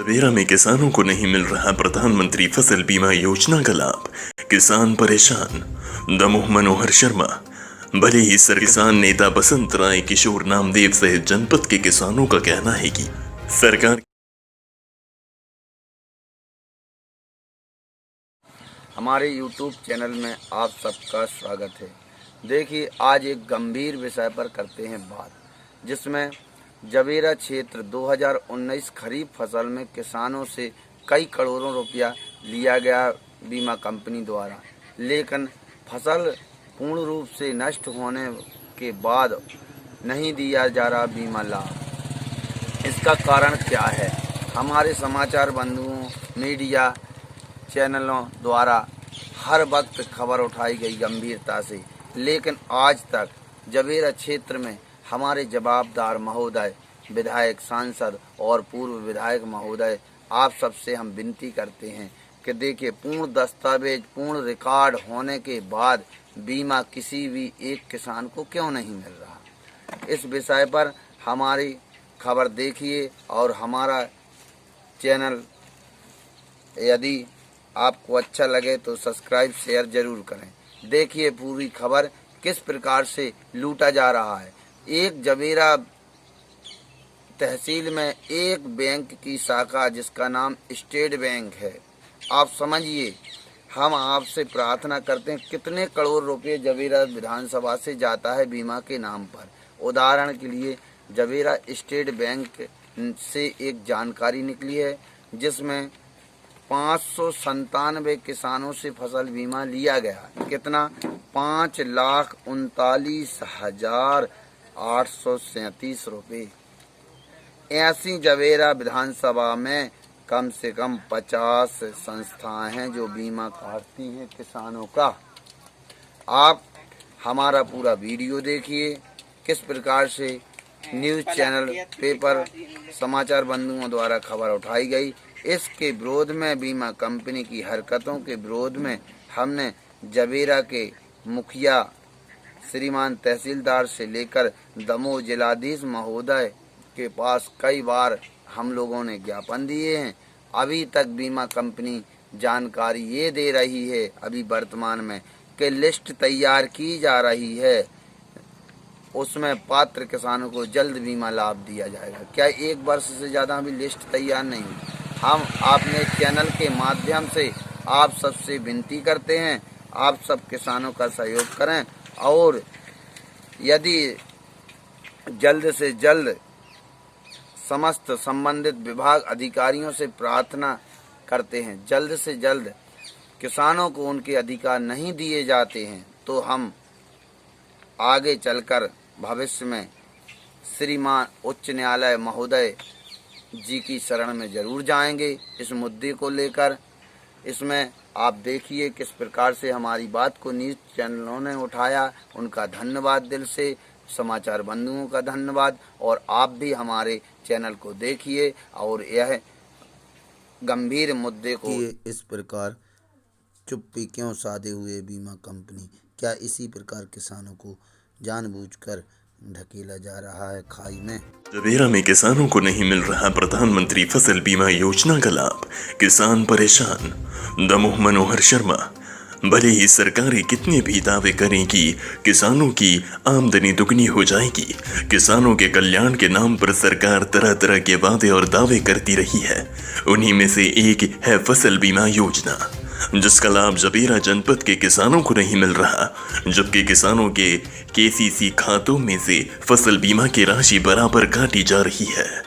जबेरा में किसानों को नहीं मिल रहा प्रधानमंत्री फसल बीमा योजना का लाभ, किसान परेशान। दमोह मनोहर शर्मा। भले ही किसान नेता बसंत राय किशोर नामदेव सहित जनपद के किसानों का कहना है कि सरकार हमारे YouTube चैनल में आप सबका स्वागत है। देखिए, आज एक गंभीर विषय पर करते हैं बात, जिसमें जबेरा क्षेत्र 2019 खरीफ फसल में किसानों से कई करोड़ों रुपया लिया गया बीमा कंपनी द्वारा, लेकिन फसल पूर्ण रूप से नष्ट होने के बाद नहीं दिया जा रहा बीमा लाभ। इसका कारण क्या है? हमारे समाचार बंधुओं, मीडिया चैनलों द्वारा हर वक्त खबर उठाई गई गंभीरता से, लेकिन आज तक जबेरा क्षेत्र में हमारे जवाबदार महोदय, विधायक, सांसद और पूर्व विधायक महोदय, आप सबसे हम विनती करते हैं कि देखिए, पूर्ण दस्तावेज, पूर्ण रिकॉर्ड होने के बाद बीमा किसी भी एक किसान को क्यों नहीं मिल रहा। इस विषय पर हमारी खबर देखिए और हमारा चैनल यदि आपको अच्छा लगे तो सब्सक्राइब शेयर जरूर करें। देखिए पूरी खबर किस प्रकार से लूटा जा रहा है। एक जबेरा तहसील में एक बैंक की शाखा जिसका नाम स्टेट बैंक है, आप समझिए, हम आपसे प्रार्थना करते हैं कितने करोड़ रुपए जबेरा विधानसभा से जाता है बीमा के नाम पर। उदाहरण के लिए जबेरा स्टेट बैंक से एक जानकारी निकली है जिसमें 597 किसानों से फसल बीमा लिया गया। कितना? 5,39,837 रुपये। ऐसी जबेरा विधानसभा में कम से कम 50 संस्थाएं हैं जो बीमा काटती हैं किसानों का। आप हमारा पूरा वीडियो देखिए किस प्रकार से न्यूज़ चैनल, पेपर, समाचार बंधुओं द्वारा खबर उठाई गई। इसके विरोध में, बीमा कंपनी की हरकतों के विरोध में हमने जबेरा के मुखिया श्रीमान तहसीलदार से लेकर दमोह जिलाधीश महोदय के पास कई बार हम लोगों ने ज्ञापन दिए हैं। अभी तक बीमा कंपनी जानकारी ये दे रही है अभी वर्तमान में कि लिस्ट तैयार की जा रही है, उसमें पात्र किसानों को जल्द बीमा लाभ दिया जाएगा। क्या 1 वर्ष से ज़्यादा अभी लिस्ट तैयार नहीं हुई? हम अपने चैनल के माध्यम से आप सबसे विनती करते हैं, आप सब किसानों का सहयोग करें और यदि जल्द से जल्द समस्त संबंधित विभाग अधिकारियों से प्रार्थना करते हैं, जल्द से जल्द किसानों को उनके अधिकार नहीं दिए जाते हैं तो हम आगे चलकर भविष्य में श्रीमान उच्च न्यायालय महोदय जी की शरण में जरूर जाएंगे इस मुद्दे को लेकर। इसमें आप देखिए किस प्रकार से हमारी बात को न्यूज़ चैनलों ने उठाया, उनका धन्यवाद दिल से, समाचार बंधुओं का धन्यवाद। और आप भी हमारे चैनल को देखिए और यह गंभीर मुद्दे को इस प्रकार चुप्पी क्यों साधे हुए बीमा कंपनी, क्या इसी प्रकार किसानों को जानबूझकर ढकेला जा रहा है खाई में? जबेरा में किसानों को नहीं मिल रहा प्रधानमंत्री फसल बीमा योजना का लाभ, किसान परेशान। दमोह मनोहर शर्मा। भले ही सरकारें कितने भी दावे करें कि किसानों की आमदनी दुगनी हो जाएगी, किसानों के कल्याण के नाम पर सरकार तरह तरह के वादे और दावे करती रही है। उन्हीं में से एक है फसल बीमा योजना, जिसका लाभ जबेरा जनपद के किसानों को नहीं मिल रहा, जबकि किसानों के केसीसी खातों में से फसल बीमा की राशि बराबर काटी जा रही है।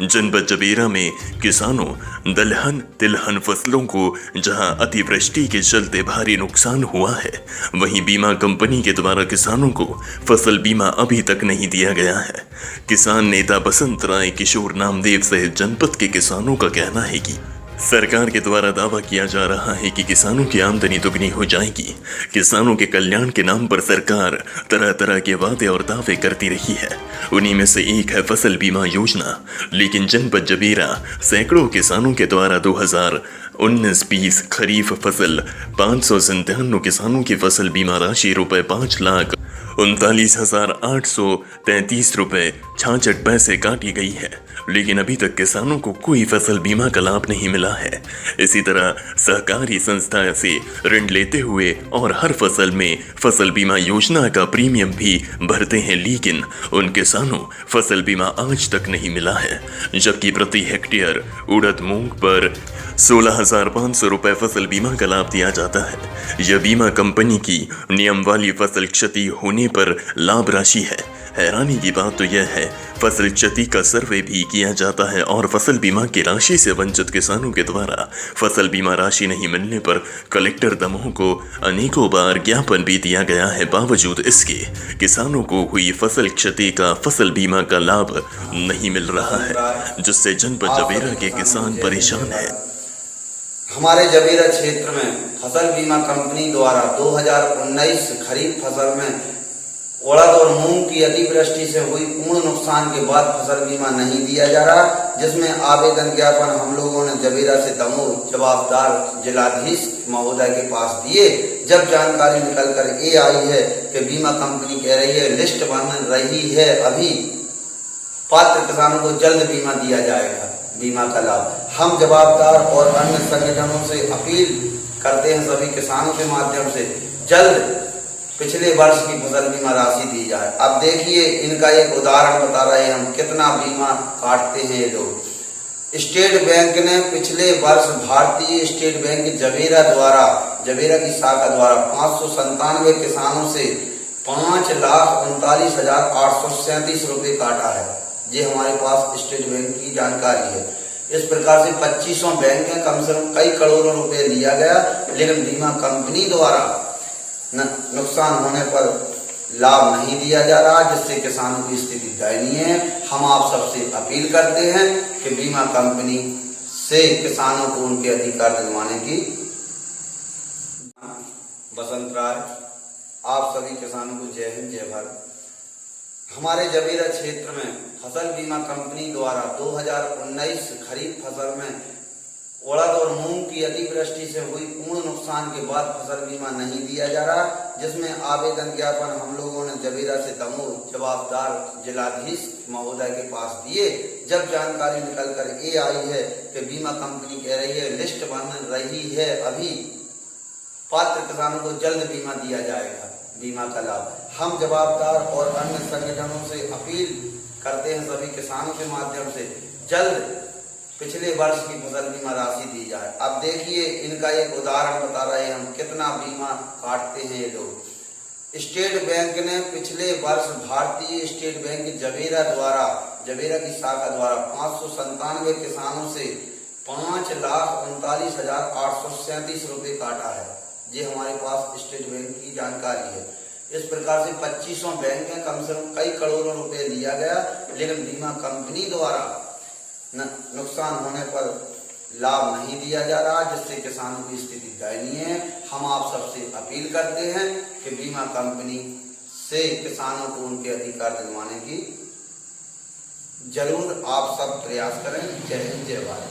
जनपद जबेरा में किसानों दलहन तिलहन फसलों को जहां अतिवृष्टि के चलते भारी नुकसान हुआ है, वहीं बीमा कंपनी के द्वारा किसानों को फसल बीमा अभी तक नहीं दिया गया है। किसान नेता बसंत राय किशोर नामदेव सहित जनपद के किसानों का कहना है कि सरकार के द्वारा दावा किया जा रहा है कि किसानों की आमदनी दुगनी हो जाएगी। किसानों के कल्याण के नाम पर सरकार तरह तरह के वादे और दावे करती रही है। उन्हीं में से एक है फसल बीमा योजना, लेकिन जनपद जबेरा सैकड़ों किसानों के द्वारा 2019-20 खरीफ फसल 597 किसानों की फसल बीमा राशि ₹5,39,833 66 पैसे काटी गई है, लेकिन अभी तक किसानों को कोई फसल बीमा का लाभ नहीं मिला है। इसी तरह सहकारी संस्था से ऋण लेते हुए और हर फसल में फसल बीमा योजना का प्रीमियम भी भरते हैं, लेकिन उन किसानों फसल बीमा आज तक नहीं मिला है। जबकि प्रति हेक्टेयर उड़द मूंग पर 16,500 रुपए फसल बीमा का लाभ दिया जाता है। यह बीमा कंपनी की नियम वाली फसल क्षति होने पर लाभ राशि है। हैरानी की बात तो यह है, फसल क्षति का सर्वे भी किया जाता है और फसल बीमा की राशि से वंचित किसानों के द्वारा फसल बीमा राशि नहीं मिलने पर कलेक्टर दमोह को अनेकों बार ज्ञापन भी दिया गया है। बावजूद इसके किसानों को हुई फसल क्षति का फसल बीमा का लाभ नहीं मिल रहा है, जिससे जनपद जवेरा के किसान परेशान है। हमारे जवेरा क्षेत्र में फसल बीमा कंपनी द्वारा 2019 खरीफ फसल में उड़द और मूंग की अतिवृष्टि से हुई पूर्ण नुकसान के बाद फसल बीमा नहीं दिया जा रहा, जिसमें आवेदन ज्ञापन हम लोगों ने जवेरा से दमोह जवाबदार जिलाधीश महोदय के पास दिए। जब जानकारी निकल कर ये आई है कि बीमा कंपनी कह रही है लिस्ट बन रही है, अभी पात्र किसानों को जल्द बीमा दिया जाएगा, बीमा का लाभ। हम जवाबदार और अन्य संगठनों से अपील करते हैं सभी किसानों के माध्यम से जल्द पिछले वर्ष की फसल बीमा राशि दी जाए। अब देखिए इनका एक उदाहरण बता रहे हैं हम कितना बीमा काटते हैं ये लोग। स्टेट बैंक ने पिछले वर्ष भारतीय स्टेट बैंक जवेरा द्वारा जवेरा की शाखा द्वारा 597 किसानों से 5,39,837 रुपए काटा है। ये हमारे पास स्टेट बैंक की जानकारी है। इस प्रकार से 2500 बैंक है, कम से कम कई करोड़ों रुपए लिया गया, लेकिन बीमा कंपनी द्वारा नुकसान होने पर लाभ नहीं दिया जा रहा, जिससे किसानों की स्थिति दयनीय है। हम आप सबसे अपील करते हैं कि बीमा कंपनी से किसानों को उनके अधिकार दिलवाने की। बसंत राय, आप सभी किसानों को जय हिंद जय भारत। हमारे जवेरा क्षेत्र में फसल बीमा कंपनी द्वारा 2019 खरीफ फसल में उड़द और मूंग की अतिवृष्टि से हुई पूर्ण नुकसान के बाद फसल बीमा नहीं दिया जा रहा, जिसमें आवेदन ज्ञापन हम लोगों ने जवेरा से दमोह जवाबदार जिलाधीश महोदय के पास दिए। जब जानकारी निकल कर ये आई है कि बीमा कंपनी कह रही है लिस्ट बन रही है, अभी पात्र किसानों को जल्द बीमा दिया जाएगा, बीमा का लाभ। हम जवाबदार और अन्य संगठनों से अपील करते हैं सभी किसानों के माध्यम से जल्द पिछले वर्ष की फसल बीमा राशि दी जाए। अब देखिए इनका एक उदाहरण बता रहे हैं हम कितना बीमा काटते हैं ये लोग। स्टेट बैंक ने पिछले वर्ष भारतीय स्टेट बैंक जवेरा द्वारा जवेरा की शाखा द्वारा 597 किसानों से 5,39,837 रुपए काटा है। ये हमारे पास स्टेट बैंक की जानकारी है। इस प्रकार से 2500 बैंक है, कम से कम कई करोड़ों रुपए लिया गया, लेकिन बीमा कंपनी द्वारा नुकसान होने पर लाभ नहीं दिया जा रहा, जिससे किसानों की स्थिति दयनीय है। हम आप सबसे अपील करते हैं कि बीमा कंपनी से किसानों को उनके अधिकार दिलवाने की जरूर आप सब प्रयास करें। जय हिंद जय भारत।